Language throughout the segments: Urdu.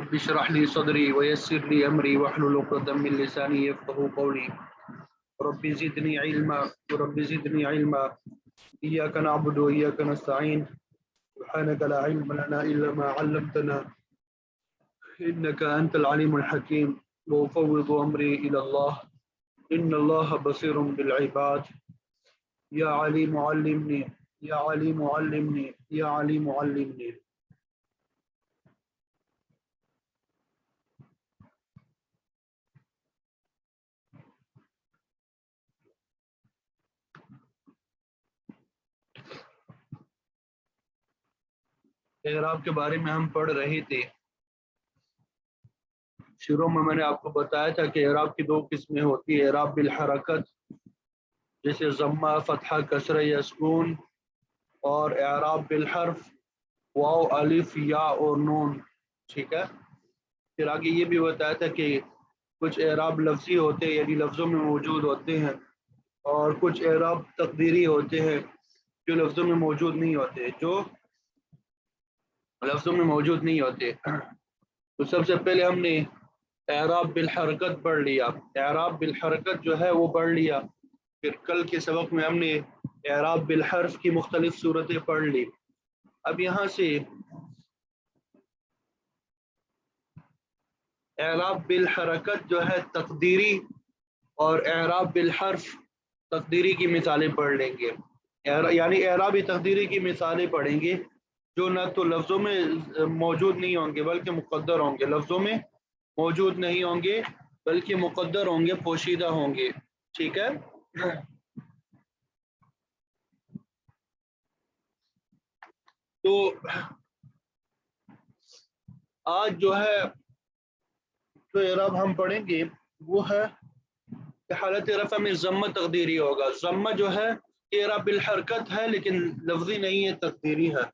رب اشرح لي صدري ويسر لي أمري واحلل عقدة من لساني يفقهوا قولي رب زدني علما إياك نعبد وإياك نستعين سبحانك لا علم لنا إلا ما علمتنا إنك أنت العليم الحكيم وأفوض أمري إلى الله إن الله بصير بالعباد يا عليم علمني يا عليم علمني يا عليم علمني. اعراب کے بارے میں ہم پڑھ رہے تھے. شروع میں نے آپ کو بتایا تھا کہ اعراب کی دو قسمیں ہوتی ہیں. اعراب بالحرکت جیسے ضمہ، فتحہ، کسرہ یا سکون، اور اعراب بالحرف واو، الف، یا اور نون. ٹھیک ہے. پھر آگے یہ بھی بتایا تھا کہ کچھ اعراب لفظی ہوتے ہیں یعنی لفظوں میں موجود ہوتے ہیں، اور کچھ اعراب تقدیری ہوتے ہیں جو لفظوں میں موجود نہیں ہوتے تو سب سے پہلے ہم نے اعراب بالحرکت پڑھ لیا. اعراب بالحرکت جو ہے وہ پڑھ لیا. پھر کل کے سبق میں ہم نے اعراب بالحرف کی مختلف صورتیں پڑھ لی. اب یہاں سے اعراب بالحرکت جو ہے تقدیری اور اعراب بالحرف تقدیری کی مثالیں پڑھ لیں گے. یعنی اعرابی تقدیری کی مثالیں پڑھیں گے جو نہ تو لفظوں میں موجود نہیں ہوں گے بلکہ مقدر ہوں گے. لفظوں میں موجود نہیں ہوں گے بلکہ مقدر ہوں گے، پوشیدہ ہوں گے. ٹھیک ہے. تو آج جو ہے جو اعراب ہم پڑھیں گے وہ ہے کہ حالت رفع میں ضمہ تقدیری ہوگا. ضمہ جو ہے اعراب بالحرکت ہے لیکن لفظی نہیں ہے، تقدیری ہے.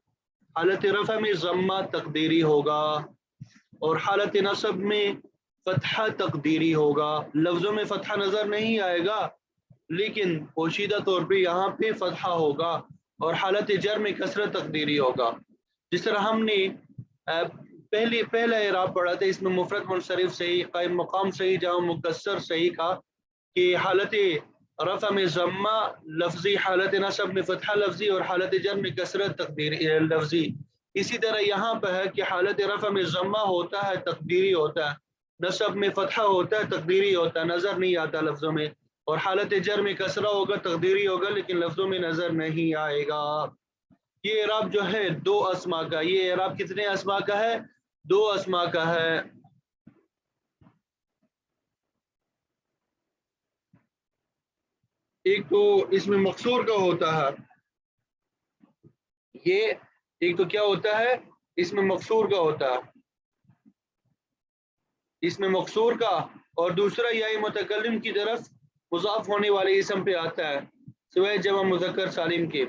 حالت رفع میں ضمہ تقدیری ہوگا اور حالت نصب میں فتحہ تقدیری ہوگا. لفظوں میں فتحہ نظر نہیں آئے گا لیکن پوشیدہ طور پہ یہاں پہ فتحہ ہوگا. اور حالت جر میں کسرہ تقدیری ہوگا. جس طرح ہم نے پہلا اعراب پڑھا تھا، اس میں مفرد منصرف صحیح، قائم مقام صحیح، جمع مکسر صحیح کا، کہ حالت رفع میں ضمہ لفظی، حالت نصب میں فتحہ لفظی، اور حالت جر میں کسرت تقدیری لفظی. اسی طرح یہاں پہ ہے کہ حالت رفع میں ضمہ ہوتا ہے تقدیری ہوتا ہے، نصب میں فتحہ ہوتا ہے تقدیری ہوتا ہے، نظر نہیں آتا لفظوں میں، اور حالت جر میں کسرہ ہوگا تقدیری ہوگا لیکن لفظوں میں نظر نہیں آئے گا. یہ اعراب جو ہے دو اسما کا. یہ اعراب کتنے اسما کا ہے؟ دو اسما کا ہے. ایک تو اس میں مقصور کا ہوتا ہے، یہ ایک تو کیا ہوتا ہے، اس میں مقصور کا ہوتا ہے، اس میں مقصور کا، اور دوسرا یا متکلم کی طرف مضاف ہونے والے اسم پہ آتا ہے سوائے جمع مذکر سالم کے.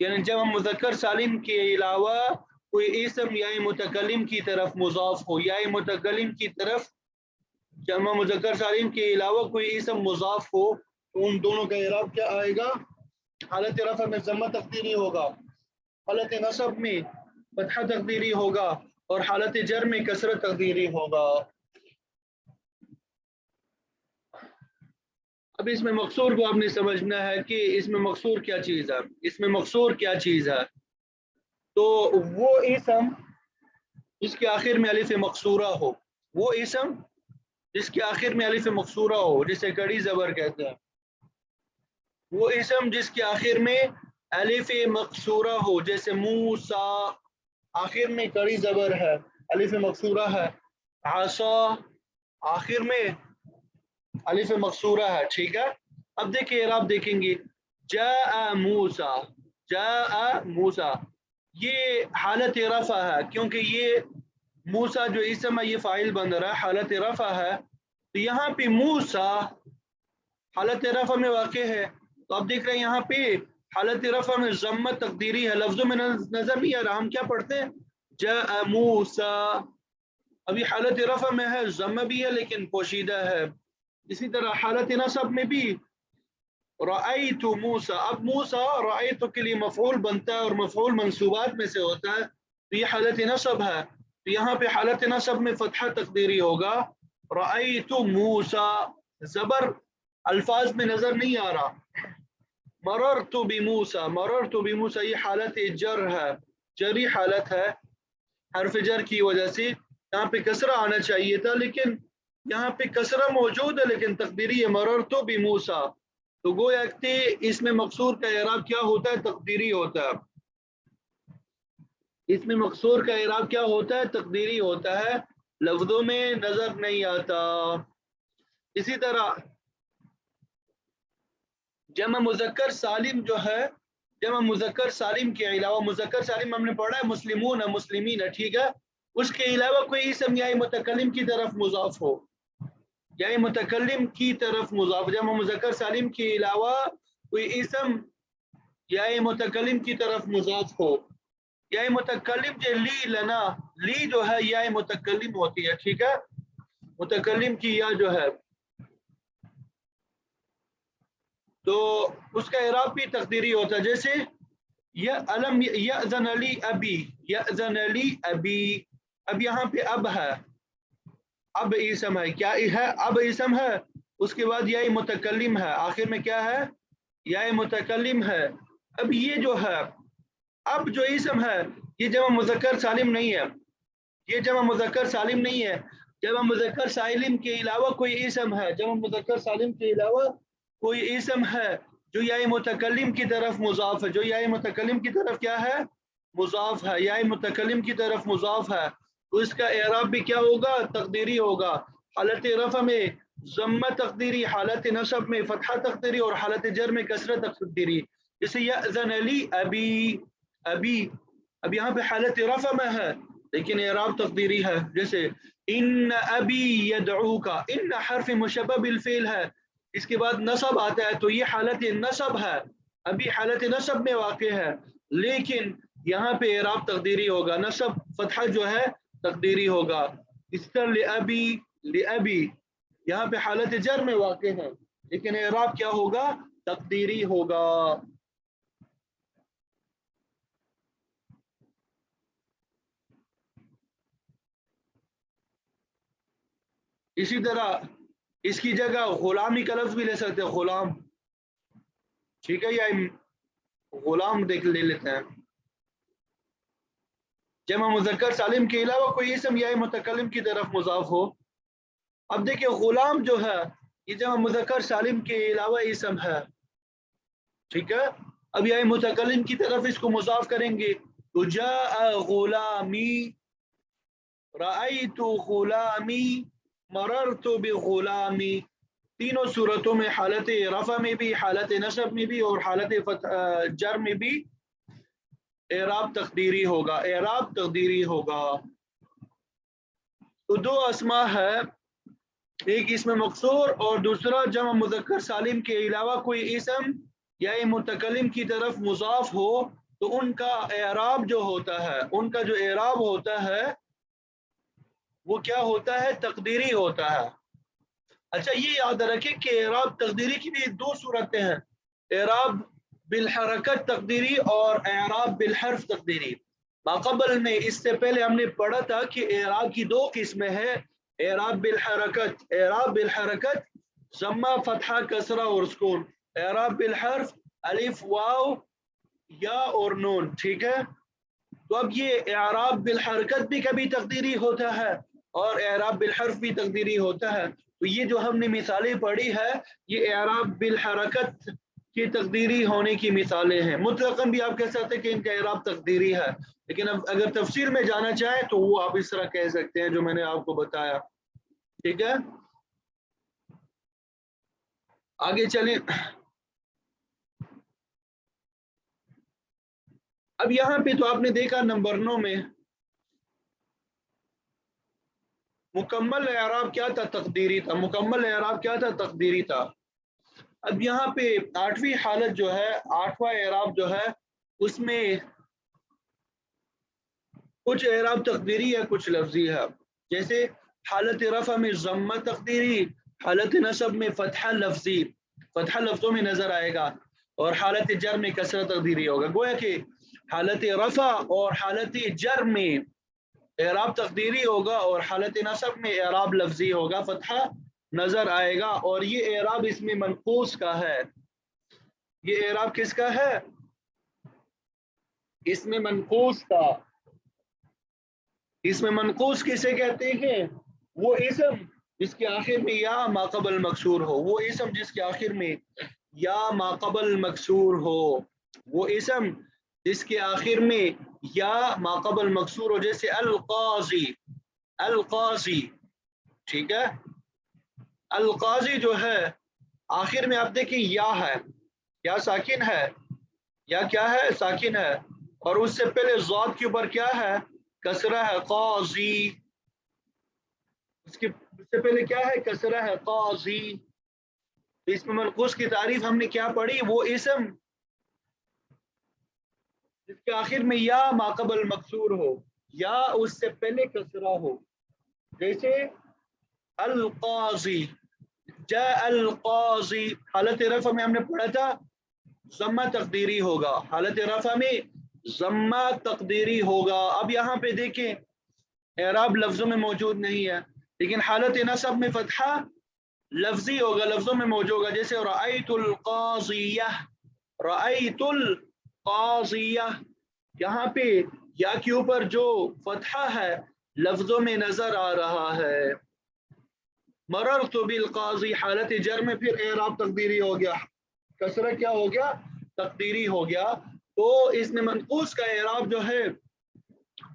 یعنی جمع مذکر سالم کے علاوہ کوئی اسم یا متکلم کی طرف مضاف ہو، یا متکلم کی طرف جمع مذکر سالم کے علاوہ کوئی اسم مضاف ہو، تو ان دونوں کا اعراب کیا آئے گا؟ حالت رفع میں ضمہ تقدیری ہوگا، حالت نصب میں فتحہ تقدیری ہوگا، اور حالت جر میں کسرت تقدیری ہوگا. اب اس میں مقصور کو آپ نے سمجھنا ہے کہ اس میں مقصور کیا چیز ہے. اس میں مقصور کیا چیز ہے؟ تو وہ اسم جس کے آخر میں الف مقصورہ ہو، وہ اسم جس کے آخر میں الف مقصورہ ہو، جسے کڑی زبر کہتے ہیں. وہ اسم جس کے آخر میں الف مقصورہ ہو، جیسے موسیٰ آخر میں کڑی زبر ہے، الف مقصورہ ہے. عصا آخر میں الف مقصورہ ہے. ٹھیک ہے. اب دیکھیں اعراب دیکھیں گے. جاء موسیٰ، جاء موسیٰ، یہ حالت رفع ہے کیونکہ یہ موسیٰ جو اسم ہے یہ فاعل بن رہا ہے، حالت رفع ہے. تو یہاں پہ موسیٰ حالت رفع میں واقع ہے. تو آپ دیکھ رہے ہیں یہاں پہ حالت رفع میں ضمہ تقدیری ہے، لفظوں میں نظر نہیں آ رہا. ہم کیا پڑھتے ہیں؟ جاء موسیٰ. ابھی حالت رفع میں ہے، ضمہ بھی ہے لیکن پوشیدہ ہے. اسی طرح حالت نصب میں بھی رأیت موسیٰ. اب موسیٰ رأیت کے لیے مفعول بنتا ہے اور مفعول منصوبات میں سے ہوتا ہے، تو یہ حالت نصب ہے. تو یہاں پہ حالت نصب میں فتحہ تقدیری ہوگا رأیت موسیٰ، زبر الفاظ میں نظر نہیں آ رہا. مررت بموسیٰ، مررت بموسیٰ یہ حالت جر ہے، جری حالت ہے، حرف جر کی وجہ سے یہاں پہ کسرہ آنا چاہیے تھا، لیکن یہاں پہ کسرہ موجود ہے لیکن تقدیری ہے مررت بموسیٰ. تو گویا کہ اس میں مقصور کا اعراب کیا ہوتا ہے؟ تقدیری ہوتا ہے. اس میں مقصور کا اعراب کیا ہوتا ہے؟ تقدیری ہوتا ہے، لفظوں میں نظر نہیں آتا. اسی طرح جمع مذکر سالم جو ہے، جمع مذکر سالم کے علاوہ، مذکر سالم ہم نے پڑھا ہے مسلمون ہے، مسلمین ہے، ٹھیک ہے، اس کے علاوہ کوئی اسم یا متکلم کی طرف مضاف ہو، یا متکلم کی طرف مضاف، جمع مذکر سالم کے علاوہ کوئی اسم یا متکلم کی طرف مضاف ہو، یا متکلم جو لی لنا، لی جو ہے یا متکلم ہوتی ہے، ٹھیک ہے، متکلم کی یا جو ہے، تو اس کا اعراب بھی تقدیری ہوتا ہے. جیسے علم یأذن لی ابی، یأذن لی ابی، اب یہاں پہ اب ہے، اب اسم ہے، کیا ہے؟ اب اسم ہے، اس کے بعد یا متکلم ہے، آخر میں کیا ہے؟ یا متکلم ہے. اب یہ جو ہے اب جو اسم ہے یہ جمع مذکر سالم نہیں ہے، یہ جمع مذکر سالم نہیں ہے. جمع مذکر سالم کے علاوہ کوئی اسم ہے، جمع مذکر سالم کے علاوہ کوئی اسم ہے جو یا متکلم کی طرف مضاف ہے، جو یا متکلم کی طرف کیا ہے؟ مضاف ہے، یا متکلم کی طرف مضاف ہے، تو اس کا اعراب بھی کیا ہوگا؟ تقدیری ہوگا. حالت رفع میں ضمہ تقدیری، حالت نصب میں فتحہ تقدیری، اور حالت جر میں کسرہ تقدیری. جیسے یأذن لی ابی، ابی اب یہاں پہ حالت رفع میں ہے لیکن اعراب تقدیری ہے. جیسے ان ابی یدعوک، ان حرف مشبہ بالفعل ہے، اس کے بعد نصب آتا ہے تو یہ حالت نصب ہے، ابھی حالت نصب میں واقع ہے، لیکن یہاں پہ اعراب تقدیری ہوگا، نصب فتحہ جو ہے تقدیری ہوگا. اس طرح لأبی، لأبی یہاں پہ حالت جر میں واقع ہے لیکن اعراب کیا ہوگا؟ تقدیری ہوگا. اسی طرح اس کی جگہ غلامی کا لفظ بھی لے سکتے ہیں، غلام، ٹھیک ہے، یا غلام دیکھ لے لیتے ہیں. جمع مذکر سالم کے علاوہ کوئی اسم یا متکلم کی طرف مضاف ہو. اب دیکھیں غلام جو ہے یہ جمع مذکر سالم کے علاوہ اسم ہے، ٹھیک ہے. اب یا متکلم کی طرف اس کو مضاف کریں گے تو جاء غلامی، رأیت غلامی، مررت بغلامی. تینوں صورتوں میں حالت رفع میں بھی، حالت نصب میں بھی، اور حالت جر میں بھی اعراب تقدیری ہوگا، اعراب تقدیری ہوگا. تو دو اسماء ہے، ایک اسم مقصور اور دوسرا جمع مذکر سالم کے علاوہ کوئی اسم یا متکلم کی طرف مضاف ہو تو ان کا اعراب جو ہوتا ہے، ان کا جو اعراب ہوتا ہے وہ کیا ہوتا ہے؟ تقدیری ہوتا ہے. اچھا یہ یاد رکھیں کہ اعراب تقدیری کی بھی دو صورتیں ہیں، اعراب بالحرکت تقدیری اور اعراب بالحرف تقدیری. ماقبل میں اس سے پہلے ہم نے پڑھا تھا کہ اعراب کی دو قسمیں ہیں، اعراب بالحرکت، اعراب بالحرکت ضمہ فتحہ کسرہ اور سکون، اعراب بالحرف الف واو یا اور نون، ٹھیک ہے. تو اب یہ اعراب بالحرکت بھی کبھی تقدیری ہوتا ہے اور اعراب بالحرف بھی تقدیری ہوتا ہے. تو یہ جو ہم نے مثالیں پڑھی ہے یہ اعراب بالحرکت کی تقدیری ہونے کی مثالیں ہیں. مطلقاً بھی آپ کہہ سکتے ہیں کہ ان کا اعراب تقدیری ہے، لیکن اب اگر تفسیر میں جانا چاہیں تو وہ آپ اس طرح کہہ سکتے ہیں جو میں نے آپ کو بتایا، ٹھیک ہے. آگے چلیں. اب یہاں پہ تو آپ نے دیکھا نمبر 9 میں مکمل اعراب کیا تھا؟ تقدیری تھا. مکمل اعراب کیا تھا؟ تقدیری تھا. اب یہاں پہ 8ویں حالت جو ہے، 8واں اعراب جو ہے اس میں کچھ اعراب تقدیری ہے کچھ لفظی ہے. جیسے حالت رفع میں ضمہ تقدیری، حالت نصب میں فتحہ لفظی، فتحہ لفظوں میں نظر آئے گا، اور حالت جر میں کسرہ تقدیری ہوگا. گویا کہ حالت رفع اور حالت جر میں اعراب تقدیری ہوگا اور حالت نصب میں اعراب لفظی ہوگا، فتحہ نظر آئے گا، اور یہ اعراب اس میں منقوص کا ہے۔ یہ اعراب کس کا ہے؟ اس میں منقوص کا۔ اس میں منقوص کسے کہتے ہیں؟ وہ اسم جس کے آخر میں یا ما قبل مکسور ہو، وہ اسم جس کے آخر میں یا ما قبل مکسور ہو، وہ اسم جس کے آخر میں یا ما قبل مکسور ہو، جیسے القاضی، القاضی، ٹھیک ہے۔ القاضی جو ہے آخر میں آپ دیکھیں یا ہے، یا ساکن ہے، یا کیا ہے؟ ساکن ہے، اور اس سے پہلے ضاد کے اوپر کیا ہے؟ کسرہ ہے، قاضی، اس سے پہلے کیا ہے؟ کسرہ ہے، قاضی۔ اسم منقوص کی تعریف ہم نے کیا پڑھی؟ وہ اسم جس کے آخر میں یا ما قبل مکسور ہو یا اس سے پہلے کسرہ ہو، جیسے القاضی، جاء القاضی۔ حالت رفع میں ہم نے پڑھا تھا ضمہ تقدیری ہوگا، حالت رفع میں ضمہ تقدیری ہوگا۔ اب یہاں پہ دیکھیں اعراب لفظوں میں موجود نہیں ہے، لیکن حالت نصب میں فتحہ لفظی ہوگا، لفظوں میں موجود ہوگا، جیسے رأیت القاضیہ، رأیت القاضیہ۔ یہاں پہ یا کے اوپر جو فتحہ ہے لفظوں میں نظر آ رہا ہے۔ مررت بالقاضی، حالت جر میں پھر اعراب تقدیری ہو گیا، کسرہ کیا ہو گیا؟ تقدیری ہو گیا۔ تو اس میں منقوص کا اعراب جو ہے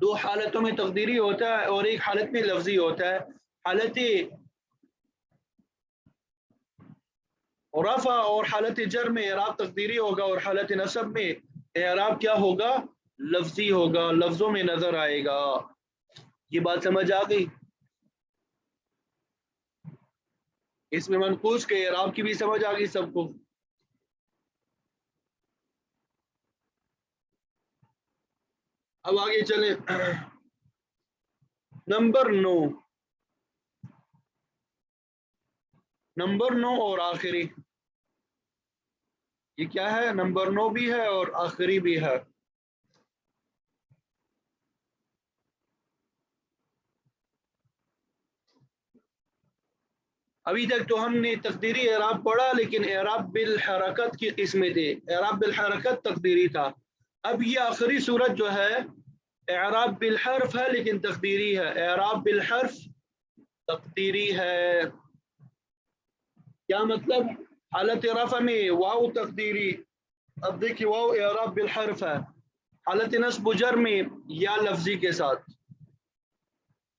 دو حالتوں میں تقدیری ہوتا ہے اور ایک حالت میں لفظی ہوتا ہے۔ حالت رفع اور حالت جر میں اعراب تقدیری ہوگا اور حالت نصب میں اعراب کیا ہوگا؟ لفظی ہوگا، لفظوں میں نظر آئے گا۔ یہ بات سمجھ آ گئی؟ اس میں منقوص کے اعراب کی بھی سمجھ آ گئی سب کو؟ اب آگے چلیں، نمبر 9، نمبر 9 اور آخری، یہ کیا ہے؟ نمبر 9 بھی ہے اور آخری بھی ہے۔ ابھی تک تو ہم نے تقدیری اعراب پڑھا، لیکن اعراب بالحرکت کی قسمیں تھے، اعراب بالحرکت تقدیری تھا۔ اب یہ آخری صورت جو ہے اعراب بالحرف ہے لیکن تقدیری ہے، اعراب بالحرف تقدیری ہے۔ کیا مطلب؟ حالت رفع میں واو تقدیری، اب دیکھیے واو اعراب بالحرف ہے، حالت نصب و جر میں یا لفظی کے ساتھ،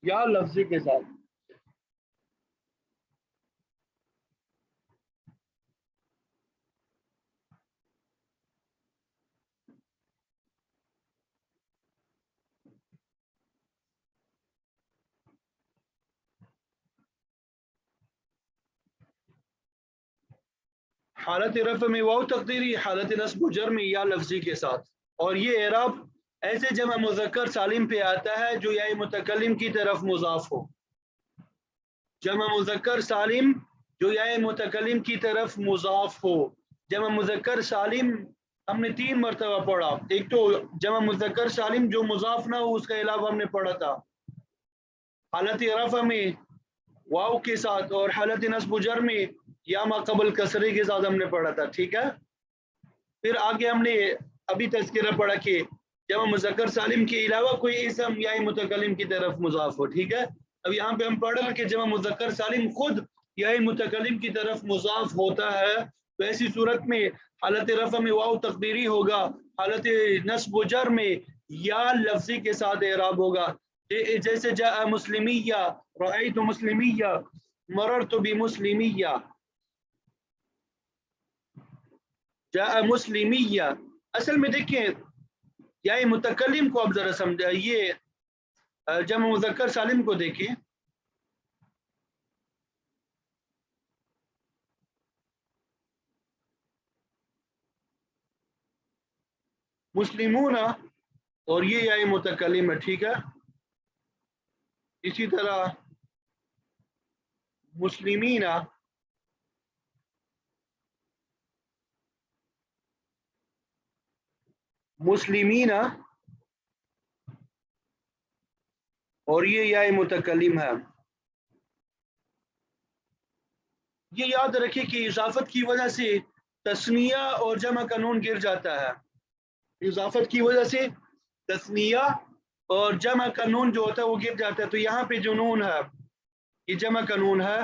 یا لفظی کے ساتھ۔ حالت رفع میں واو تقدیری، حالت نصب و جر میں یا لفظی کے ساتھ۔ اور یہ اعراب ایسے جمع مذکر سالم پہ آتا ہے جو یا متکلم کی طرف مضاف ہو، جمع مذکر سالم جو یا متکلم کی طرف مضاف ہو۔ جمع مذکر سالم ہم نے 3 مرتبہ پڑھا، ایک تو جمع مذکر سالم جو مضاف نہ ہو، اس کا علاوہ ہم نے پڑھا تھا حالت رفع میں واو کے ساتھ، اور حالت نصب و جر میں یا ما قبل کسرے کے ساتھ ہم نے پڑھا تھا، ٹھیک ہے۔ پھر آگے ہم نے ابھی تذکرہ پڑھا کہ جمع مذکر سالم کے علاوہ کوئی اسم یا متکلم کی طرف مضاف ہو، ٹھیک ہے۔ اب یہاں پہ ہم پڑھ رہے ہیں کہ جمع مذکر سالم خود یا متکلم کی طرف مضاف ہوتا ہے، تو ایسی صورت میں حالت رفع میں واو تقدیری ہوگا، حالت نصب و جر میں یا لفظی کے ساتھ اعراب ہوگا، جیسے جاء مسلمیہ، رأیت مسلمیہ، مررت بمسلمیہ، جاء مسلمیہ۔ اصل میں دیکھیں یا متکلم کو اب ذرا سمجھا، یہ جمع مذکر سالم کو دیکھیں، مسلمون، اور یہ یا متکلم ہے، ٹھیک ہے۔ اسی طرح مسلمین، مسلمین، اور یہ یا متکلم ہے. یہ یاد رکھیں کہ اضافت کی وجہ سے تثنیہ اور جمع کا نون گر جاتا ہے. اضافت کی وجہ سے تثنیہ اور جمع کا نون جو ہوتا ہے وہ گر جاتا ہے. تو یہاں پہ جو نون ہے یہ جمع کا نون ہے,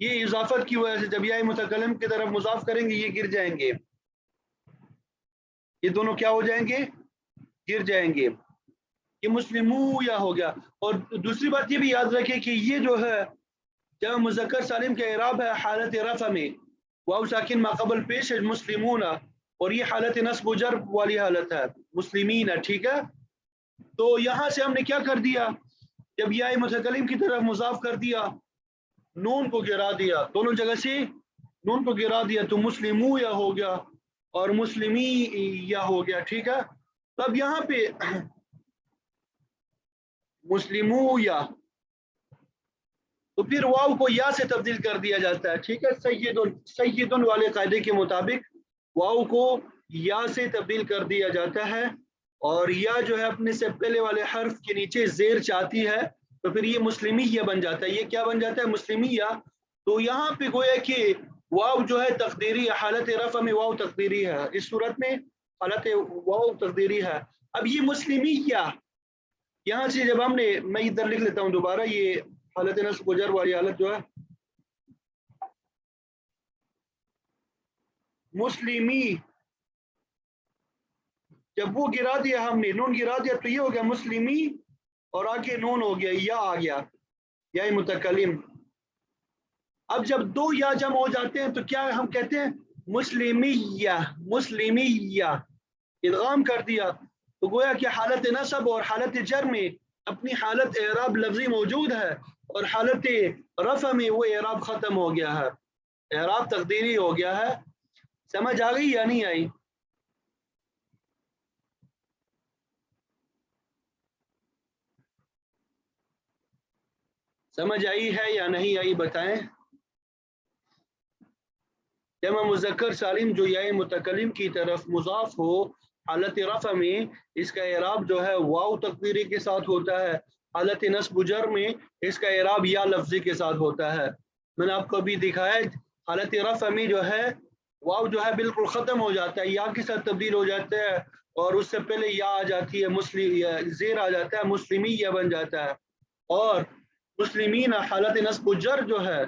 یہ اضافت کی وجہ سے جب یا متکلم کی طرف مضاف کریں گے یہ گر جائیں گے, یہ دونوں کیا ہو جائیں گے, گر جائیں گے. یہ مسلمو یا ہو گیا. اور دوسری بات یہ بھی یاد رکھیں کہ یہ جو ہے جب مذکر سالم کا اعراب ہے حالت رفع میں واو ساکن ما قبل پیش ہے مسلمون, اور یہ حالت نصب و جر والی حالت ہے مسلمین, ٹھیک ہے. تو یہاں سے ہم نے کیا کر دیا, جب یا متکلم کی طرف مضاف کر دیا نون کو گرا دیا, دونوں جگہ سے نون کو گرا دیا تو مسلمو یا ہو گیا اور مسلمی یا ہو گیا, ٹھیک ہے. تب یہاں پہ مسلمو یا تو پھر واو کو یا سے تبدیل کر دیا جاتا ہے, ٹھیک ہے. سیدن والے قاعدے کے مطابق واو کو یا سے تبدیل کر دیا جاتا ہے, اور یا جو ہے اپنے سے پہلے والے حرف کے نیچے زیر چاہتی ہے تو پھر یہ مسلمیہ بن جاتا ہے. یہ کیا بن جاتا ہے, مسلمیہ. تو یہاں پہ گویا کہ واو جو ہے تقدیری, حالت رفع میں واو تقدیری ہے, اس صورت میں حالت واو تقدیری ہے. اب یہ مسلمیہ یہاں سے جب ہم نے, میں ادھر لکھ لیتا ہوں دوبارہ, یہ حالت نصب و جر والی حالت جو ہے مسلمی, جب وہ گرا دیا ہم نے, نون گرا دیا تو یہ ہو گیا مسلمی اور آگے نون ہو گیا یا آ گیا یا متکلم. اب جب دو یا جمع ہو جاتے ہیں تو کیا ہم کہتے ہیں مسلمیہ, مسلمیہ ادغام کر دیا تو گویا کہ حالت نصب اور حالت جر میں اپنی حالت اعراب لفظی موجود ہے, اور حالت رفع میں وہ اعراب ختم ہو گیا ہے, اعراب تقدیری ہو گیا ہے. سمجھ آ گئی یا نہیں آئی؟ سمجھ آئی ہے یا نہیں آئی بتائیں. جمع مذکر سالم جو یا متکلم کی طرف مضاف ہو حالت رفع میں اس کا اعراب جو ہے واو تقدیری کے ساتھ ہوتا ہے, حالت نصب و جر میں اس کا اعراب یا لفظی کے ساتھ ہوتا ہے. میں نے آپ کو ابھی دکھایا حالت رفع میں جو ہے واو جو ہے بالکل ختم ہو جاتا ہے, یا کے ساتھ تبدیل ہو جاتا ہے اور اس سے پہلے یا آ جاتی ہے, مسلم زیر آ جاتا ہے, مسلمیہ بن جاتا ہے. اور مسلمین حالت نصب و جر جو ہے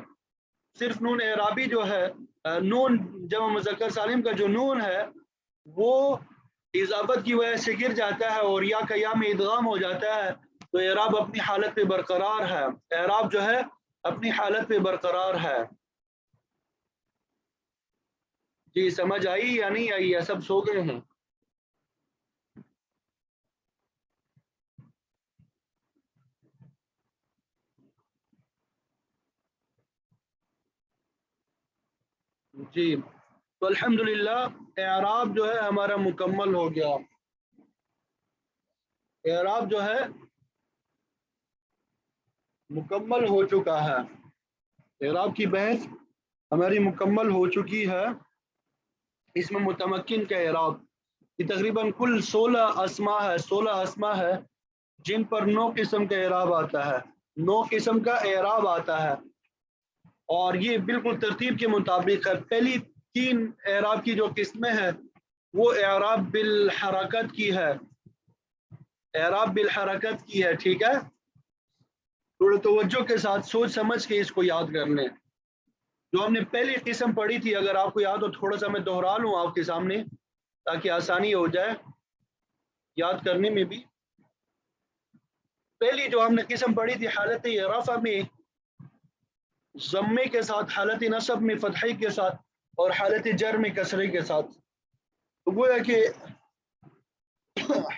صرف نون اعرابی جو ہے, نون جمع مذکر سالم کا جو نون ہے وہ اضافت کی وجہ سے گر جاتا ہے اور یا کا یا میں ادغام ہو جاتا ہے, تو اعراب اپنی حالت پہ برقرار ہے, اعراب جو ہے اپنی حالت پہ برقرار ہے. جی سمجھ آئی یا نہیں آئی, یا سب سو گئے ہیں؟ جی تو الحمدللہ اعراب جو ہے ہمارا مکمل ہو گیا, اعراب جو ہے مکمل ہو چکا ہے, اعراب کی بحث ہماری مکمل ہو چکی ہے. اس میں متمکن کا اعراب یہ تقریباً کل 16 اسما ہے, 16 اسما ہے جن پر 9 قسم کا اعراب آتا ہے, 9 قسم کا اعراب آتا ہے, اور یہ بالکل ترتیب کے مطابق ہے. پہلی 3 اعراب کی جو قسمیں ہیں وہ اعراب بالحرکت کی ہے, اعراب بالحرکت کی ہے, ٹھیک ہے. تھوڑے توجہ کے ساتھ سوچ سمجھ کے اس کو یاد کر لیں. جو ہم نے پہلی قسم پڑھی تھی, اگر آپ کو یاد ہو تھوڑا سا میں دوہرا لوں آپ کے سامنے تاکہ آسانی ہو جائے یاد کرنے میں بھی. پہلی جو ہم نے قسم پڑھی تھی حالت رفع میں ضمے کے ساتھ, حالت نصب میں فتحے کے ساتھ, اور حالت جر میں کسرے کے ساتھ. تو گویا کہ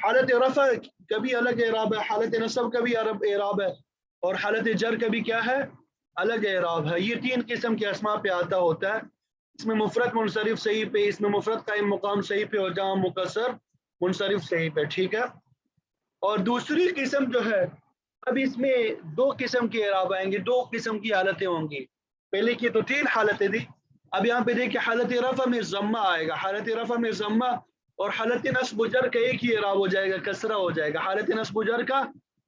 حالت رفع کا بھی الگ اعراب ہے, حالت نصب کا بھی اعراب ہے, اور حالت جر کا بھی کیا ہے, الگ اعراب ہے. یہ 3 قسم کے اسماء پہ آتا ہوتا ہے. اس میں مفرد منصرف صحیح پہ, اس میں مفرد قائم مقام صحیح پہ, اور جمع مکسر منصرف صحیح پہ, ٹھیک ہے. اور دوسری قسم جو ہے اب اس میں 2 قسم کے اعراب آئیں گے, 2 قسم کی حالتیں ہوں گی. پہلے کی تو 3 حالتیں تھی, اب یہاں پہ دیکھیں حالت رفع میں ضمہ آئے گا, حالت رفع میں ضمہ, اور حالت نصب و جر کا ایک ہی اعراب ہو جائے گا, کسرہ ہو جائے گا. حالت نصب و جر کا